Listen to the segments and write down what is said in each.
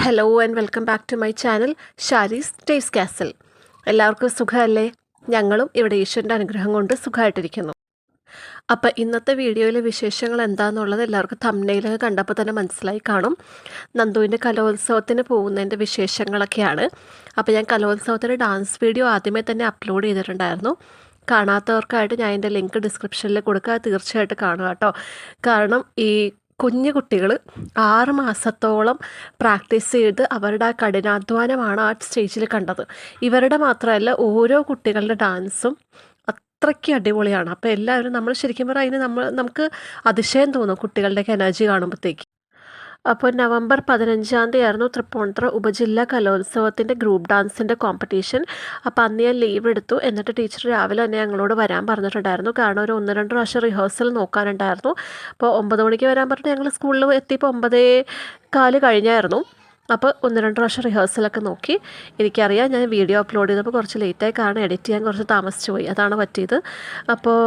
Hello and welcome back to my channel Shari's taste castle. എല്ലാവർക്കും സുഖമല്ലേ? ഞങ്ങളും ഇവിടെ ഈശ്വരൻ്റെ അനുഗ്രഹം കൊണ്ട് സുഖമായിട്ടിരിക്കുന്നു. അപ്പോൾ ഇന്നത്തെ വീഡിയോയിലെ വിശേഷങ്ങൾ എന്താണെന്നുള്ളത് എല്ലാവർക്കും തംബ്നെയിലൊക്കെ കണ്ടപ്പോൾ തന്നെ മനസ്സിലായി കാണും. നന്ദുവിൻ്റെ കലോത്സവത്തിന് പോകുന്നതിൻ്റെ വിശേഷങ്ങളൊക്കെയാണ്. അപ്പോൾ ഞാൻ കലോത്സവത്തിൻ്റെ ഡാൻസ് വീഡിയോ ആദ്യമേ തന്നെ അപ്ലോഡ് ചെയ്തിട്ടുണ്ടായിരുന്നു. കാണാത്തവർക്കായിട്ട് ഞാൻ എൻ്റെ ലിങ്ക് ഡിസ്ക്രിപ്ഷനിൽ കൊടുക്കുക, തീർച്ചയായിട്ടും കാണുക കേട്ടോ. കാരണം ഈ കുഞ്ഞു കുട്ടികൾ 6 മാസത്തോളം പ്രാക്ടീസ് ചെയ്ത് അവരുടെ ആ കഠിനാധ്വാനമാണ് ആ സ്റ്റേജിൽ കണ്ടത്. ഇവരുടെ മാത്രമല്ല, ഓരോ കുട്ടികളുടെ ഡാൻസും അത്രയ്ക്ക് അടിപൊളിയാണ്. അപ്പോൾ എല്ലാവരും നമ്മൾ ശരിക്കും പറഞ്ഞാൽ അതിന് നമുക്ക് അതിശയം തോന്നും കുട്ടികളുടെയൊക്കെ എനർജി കാണുമ്പോഴത്തേക്ക്. അപ്പോൾ നവംബർ 15-ാം തീയതി ആയിരുന്നു തൃപ്പൂണിത്തുറ ഉപജില്ലാ കലോത്സവത്തിൻ്റെ ഗ്രൂപ്പ് ഡാൻസിൻ്റെ കോമ്പറ്റീഷൻ. അപ്പോൾ അന്ന് ഞാൻ ലീവ് എടുത്തു. എന്നിട്ട് ടീച്ചർ രാവിലെ തന്നെ ഞങ്ങളോട് വരാൻ പറഞ്ഞിട്ടുണ്ടായിരുന്നു. കാരണം ഒരു 1-2 പ്രാവശ്യം റിഹേഴ്സൽ നോക്കാനുണ്ടായിരുന്നു. അപ്പോൾ 9 മണിക്ക് വരാൻ പറഞ്ഞിട്ട് ഞങ്ങൾ സ്കൂളിൽ എത്തിയപ്പോൾ 9:15 കഴിഞ്ഞായിരുന്നു. അപ്പോൾ 1-2 പ്രാവശ്യം റിഹേഴ്സലൊക്കെ നോക്കി. എനിക്കറിയാം, ഞാൻ വീഡിയോ അപ്ലോഡ് ചെയ്തപ്പോൾ കുറച്ച് ലേറ്റായി, കാരണം എഡിറ്റ് ചെയ്യാൻ കുറച്ച് താമസിച്ചു പോയി, അതാണ് പറ്റിയത്. അപ്പോൾ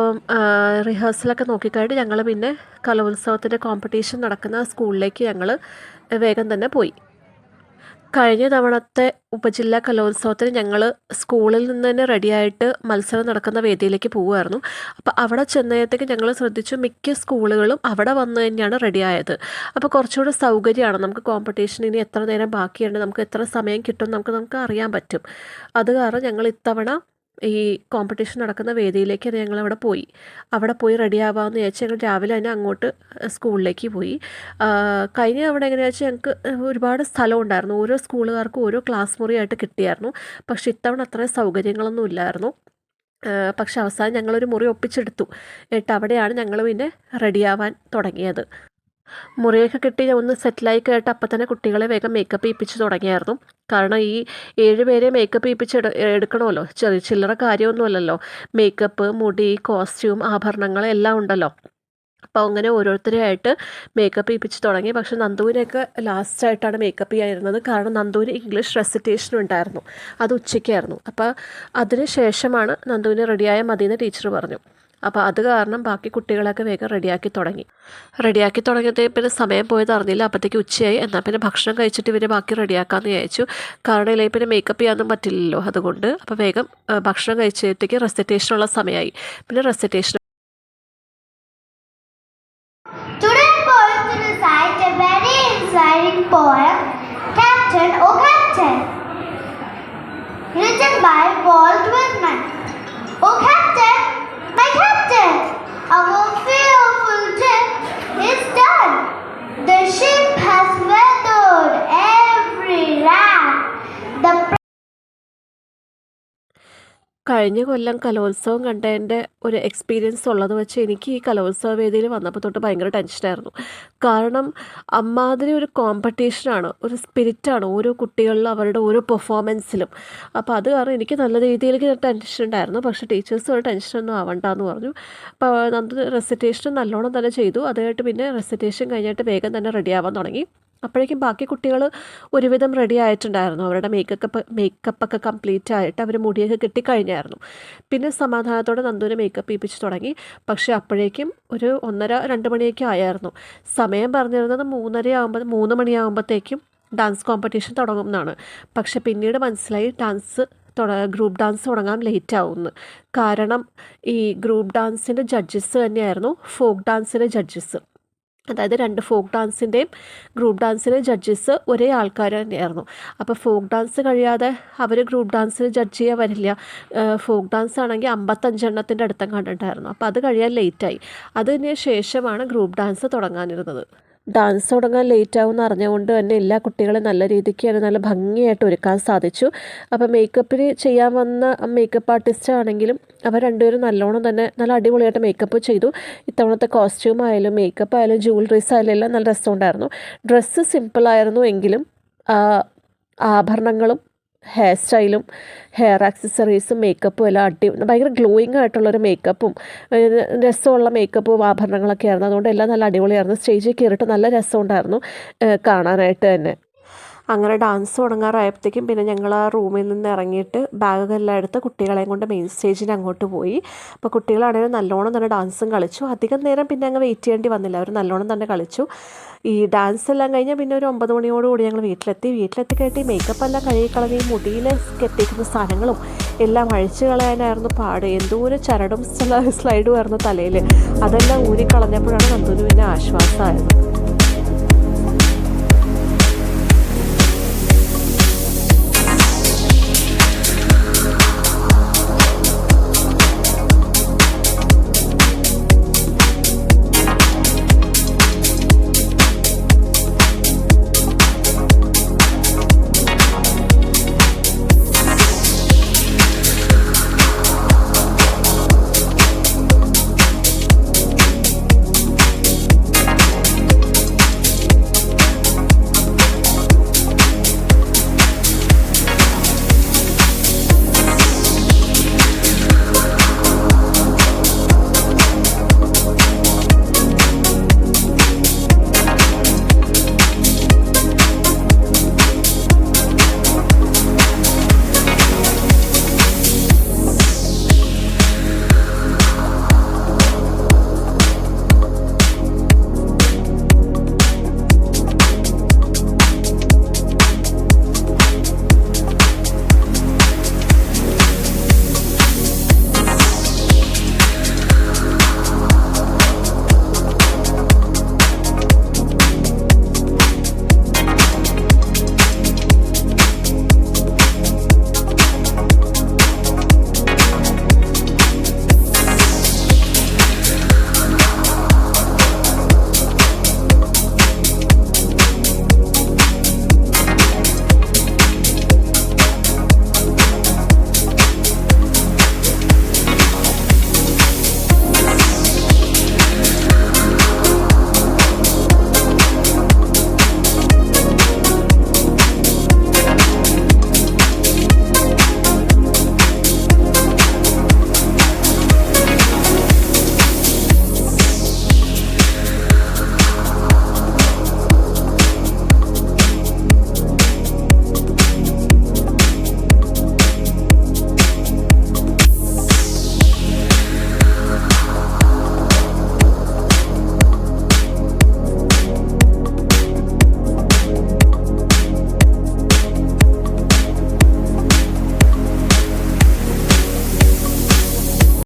റിഹേഴ്സലൊക്കെ നോക്കിക്കഴിഞ്ഞിട്ട് ഞങ്ങൾ പിന്നെ കലോത്സവത്തിൻ്റെ കോമ്പറ്റീഷൻ നടക്കുന്ന സ്കൂളിലേക്ക് ഞങ്ങൾ വേഗം തന്നെ പോയി. കഴിഞ്ഞ തവണത്തെ ഉപജില്ലാ കലോത്സവത്തിന് ഞങ്ങൾ സ്കൂളിൽ നിന്ന് തന്നെ റെഡിയായിട്ട് മത്സരം നടക്കുന്ന വേദിയിലേക്ക് പോവുമായിരുന്നു. അപ്പോൾ അവിടെ ചെന്നപ്പോഴത്തേക്ക് ഞങ്ങൾ ശ്രദ്ധിച്ചു, മിക്ക സ്കൂളുകളും അവിടെ വന്ന് തന്നെയാണ് റെഡിയായത്. അപ്പോൾ കുറച്ചുകൂടി സൗകര്യമാണ്. നമുക്ക് കോമ്പറ്റീഷൻ ഇനി എത്ര നേരം ബാക്കിയുണ്ട്, നമുക്ക് എത്ര സമയം കിട്ടും നമുക്ക് അറിയാൻ പറ്റും. അത് കാരണം ഞങ്ങൾ ഇത്തവണ ഈ കോമ്പറ്റീഷൻ നടക്കുന്ന വേദിയിലേക്ക് ഞങ്ങൾ അവിടെ പോയി റെഡിയാവാമെന്ന് വിചാരിച്ച് ഞങ്ങൾ രാവിലെ തന്നെ അങ്ങോട്ട് സ്കൂളിലേക്ക് പോയി. കഴിഞ്ഞ അവിടെ എങ്ങനെയാണെന്ന് വെച്ചാൽ ഞങ്ങൾക്ക് ഒരുപാട് സ്ഥലം ഉണ്ടായിരുന്നു. ഓരോ സ്കൂളുകാർക്കും ഓരോ ക്ലാസ് മുറിയായിട്ട് കിട്ടിയായിരുന്നു. പക്ഷേ ഇത്തവണ അത്രയും സൗകര്യങ്ങളൊന്നും ഇല്ലായിരുന്നു. പക്ഷെ അവസാനം ഞങ്ങളൊരു മുറി ഒപ്പിച്ചെടുത്തു. എന്നിട്ട് അവിടെയാണ് ഞങ്ങൾ പിന്നെ റെഡിയാവാൻ തുടങ്ങിയത്. മുറിയൊക്കെ കിട്ടി ഒന്ന് സെറ്റിലായി കേട്ട് അപ്പം തന്നെ കുട്ടികളെ വേഗം മേക്കപ്പ് ചെയ്യിപ്പിച്ച് തുടങ്ങിയായിരുന്നു. കാരണം ഈ 7 പേരെ മേക്കപ്പ് ചെയ്യിപ്പിച്ച് എടുക്കണമല്ലോ, ചില്ലറ കാര്യമൊന്നുമല്ലല്ലോ. മേക്കപ്പ്, മുടി, കോസ്റ്റ്യൂം, ആഭരണങ്ങൾ എല്ലാം ഉണ്ടല്ലോ. അപ്പോൾ അങ്ങനെ ഓരോരുത്തരെയായിട്ട് മേക്കപ്പ് ചെയ്യിപ്പിച്ച് തുടങ്ങി. പക്ഷേ നന്ദുവിനെയൊക്കെ ലാസ്റ്റായിട്ടാണ് മേക്കപ്പ് ചെയ്യാതിരുന്നത്. കാരണം നന്ദുവിന് ഇംഗ്ലീഷ് റെസിറ്റേഷൻ ഉണ്ടായിരുന്നു, അത് ഉച്ചയ്ക്കായിരുന്നു. അപ്പോൾ അതിന് ശേഷമാണ് നന്ദുവിന് റെഡിയായ മതിയെന്ന് ടീച്ചർ പറഞ്ഞു. അപ്പോൾ അത് കാരണം ബാക്കി കുട്ടികളൊക്കെ വേഗം റെഡിയാക്കി തുടങ്ങിയതേ പിന്നെ സമയം പോയത് അറിഞ്ഞില്ല. അപ്പോഴത്തേക്ക് ഉച്ചയായി. എന്നാൽ പിന്നെ ഭക്ഷണം കഴിച്ചിട്ട് ഇവർ ബാക്കി റെഡിയാക്കാമെന്ന് വിചാരിച്ചു. കാരണം ഇല്ലെങ്കിൽ പിന്നെ മേക്കപ്പ് ചെയ്യാനൊന്നും പറ്റില്ലല്ലോ, അതുകൊണ്ട്. അപ്പോൾ വേഗം ഭക്ഷണം കഴിച്ചപ്പോഴത്തേക്ക് റെസിറ്റേഷനുള്ള സമയമായി. പിന്നെ recitation written by Walt Whitman. Oh Captain, my Captain, our fearful trip is done. The ship has weathered every rack. The കഴിഞ്ഞ കൊല്ലം കലോത്സവം കണ്ടതിൻ്റെ ഒരു എക്സ്പീരിയൻസ് ഉള്ളത് വെച്ച് എനിക്ക് ഈ കലോത്സവ വേദിയിൽ വന്നപ്പോൾ തൊട്ട് ഭയങ്കര ടെൻഷനായിരുന്നു. കാരണം അമ്മാതിരി ഒരു കോമ്പറ്റീഷനാണ്, ഒരു സ്പിരിറ്റാണ് ഓരോ കുട്ടികളിലും അവരുടെ ഓരോ പെർഫോമൻസിലും. അപ്പോൾ അത് കാരണം എനിക്ക് നല്ല രീതിയിലേക്ക് ടെൻഷൻ ഉണ്ടായിരുന്നു. പക്ഷേ ടീച്ചേഴ്സ് ഒരു ടെൻഷനൊന്നും ആവണ്ടെന്ന് പറഞ്ഞു. അപ്പോൾ നന്ദു റെസിറ്റേഷൻ നല്ലോണം തന്നെ ചെയ്തു. അതായിട്ട് പിന്നെ റെസിറ്റേഷൻ കഴിഞ്ഞിട്ട് വേഗം തന്നെ റെഡിയാവാൻ തുടങ്ങി. അപ്പോഴേക്കും ബാക്കി കുട്ടികൾ ഒരുവിധം റെഡി ആയിട്ടുണ്ടായിരുന്നു. അവരുടെ മേക്കപ്പൊക്കെ കംപ്ലീറ്റ് ആയിട്ട് അവർ മുടിയൊക്കെ കിട്ടിക്കഴിഞ്ഞായിരുന്നു. പിന്നെ സമാധാനത്തോടെ നന്ദുവിനെ മേക്കപ്പ് ചെയ്യിപ്പിച്ച് തുടങ്ങി. പക്ഷേ അപ്പോഴേക്കും ഒരു 1:30-2 മണിയൊക്കെ ആയായിരുന്നു. സമയം പറഞ്ഞിരുന്നത് 3 മണിയാകുമ്പോഴത്തേക്കും ഡാൻസ് കോമ്പറ്റീഷൻ തുടങ്ങും എന്നാണ്. പക്ഷേ പിന്നീട് മനസ്സിലായി ഗ്രൂപ്പ് ഡാൻസ് തുടങ്ങാൻ ലേറ്റ് ആവുമെന്ന്. കാരണം ഈ ഗ്രൂപ്പ് ഡാൻസിൻ്റെ ജഡ്ജസ് തന്നെയായിരുന്നു ഫോക്ക് ഡാൻസിൻ്റെ ജഡ്ജസ്. അതായത് 2 ഫോക്ക് ഡാൻസിൻ്റെയും ഗ്രൂപ്പ് ഡാൻസിൻ്റെ ജഡ്ജസ് ഒരേ ആൾക്കാർ തന്നെയായിരുന്നു. അപ്പോൾ ഫോക്ക് ഡാൻസ് കഴിയാതെ അവർ ഗ്രൂപ്പ് ഡാൻസിന് ജഡ്ജ് ചെയ്യാൻ വരില്ല. ഫോക്ക് ഡാൻസ് ആണെങ്കിൽ 55 എണ്ണത്തിൻ്റെ അടുത്തം കണ്ടിട്ടായിരുന്നു. അപ്പോൾ അത് കഴിയാൻ ലേറ്റായി. അതിന് ശേഷമാണ് ഗ്രൂപ്പ് ഡാൻസ് തുടങ്ങാനിരുന്നത്. ഡാൻസ് തുടങ്ങാൻ ലേറ്റാവുമെന്ന് അറിഞ്ഞുകൊണ്ട് തന്നെ എല്ലാ കുട്ടികളെ നല്ല രീതിക്ക് നല്ല ഭംഗിയായിട്ട് ഒരുക്കാൻ സാധിച്ചു. അപ്പോൾ മേക്കപ്പിന് ചെയ്യാൻ വന്ന മേക്കപ്പ് ആർട്ടിസ്റ്റ് ആണെങ്കിലും അവർ രണ്ടുപേരും നല്ലോണം തന്നെ നല്ല അടിപൊളിയായിട്ട് മേക്കപ്പ് ചെയ്തു. ഇത്തവണത്തെ കോസ്റ്റ്യൂം ആയാലും മേക്കപ്പ് ആയാലും ജ്വല്ലറീസ് ആയാലും എല്ലാം നല്ല രസമുണ്ടായിരുന്നു. ഡ്രസ്സ് സിമ്പിളായിരുന്നു എങ്കിലും ആഭരണങ്ങളും ഹെയർ സ്റ്റൈലും ഹെയർ ആക്സസറീസും മേക്കപ്പും എല്ലാം ഭയങ്കര ഗ്ലോയിങ് ആയിട്ടുള്ളൊരു മേക്കപ്പും രസമുള്ള മേക്കപ്പും ആഭരണങ്ങളൊക്കെ ആയിരുന്നു. അതുകൊണ്ട് എല്ലാം നല്ല അടിപൊളിയായിരുന്നു. സ്റ്റേജിൽ കയറിയിട്ട് നല്ല രസമുണ്ടായിരുന്നു കാണാനായിട്ട് തന്നെ. അങ്ങനെ ഡാൻസ് തുടങ്ങാറായപ്പോഴത്തേക്കും പിന്നെ ഞങ്ങൾ ആ റൂമിൽ നിന്ന് ഇറങ്ങിയിട്ട് ബാഗെല്ലാം എടുത്ത് കുട്ടികളെയും കൊണ്ട് മെയിൻ സ്റ്റേജിന് അങ്ങോട്ട് പോയി. അപ്പോൾ കുട്ടികളാണെങ്കിലും നല്ലോണം തന്നെ ഡാൻസും കളിച്ചു. അധികം നേരം പിന്നെ അങ്ങ് വെയിറ്റ് ചെയ്യേണ്ടി വന്നില്ല, അവർ നല്ലോണം തന്നെ കളിച്ചു. ഈ ഡാൻസ് എല്ലാം കഴിഞ്ഞാൽ പിന്നെ ഒരു 9 മണിയോടുകൂടി ഞങ്ങൾ വീട്ടിലെത്തി കഴിഞ്ഞിട്ട് ഈ മേക്കപ്പ് എല്ലാം കഴുകിക്കളഞ്ഞ് ഈ മുടിയിൽ കെട്ടിയിരിക്കുന്ന സാധനങ്ങളും എല്ലാം അഴിച്ചു കളയാനായിരുന്നു പാട്. എന്തോരം ചരടും സ്ലൈഡും ആയിരുന്നു തലയിൽ. അതെല്ലാം ഊരിക്കളഞ്ഞപ്പോഴാണ് നന്ദുവിന് പിന്നെ ആശ്വാസമായത്.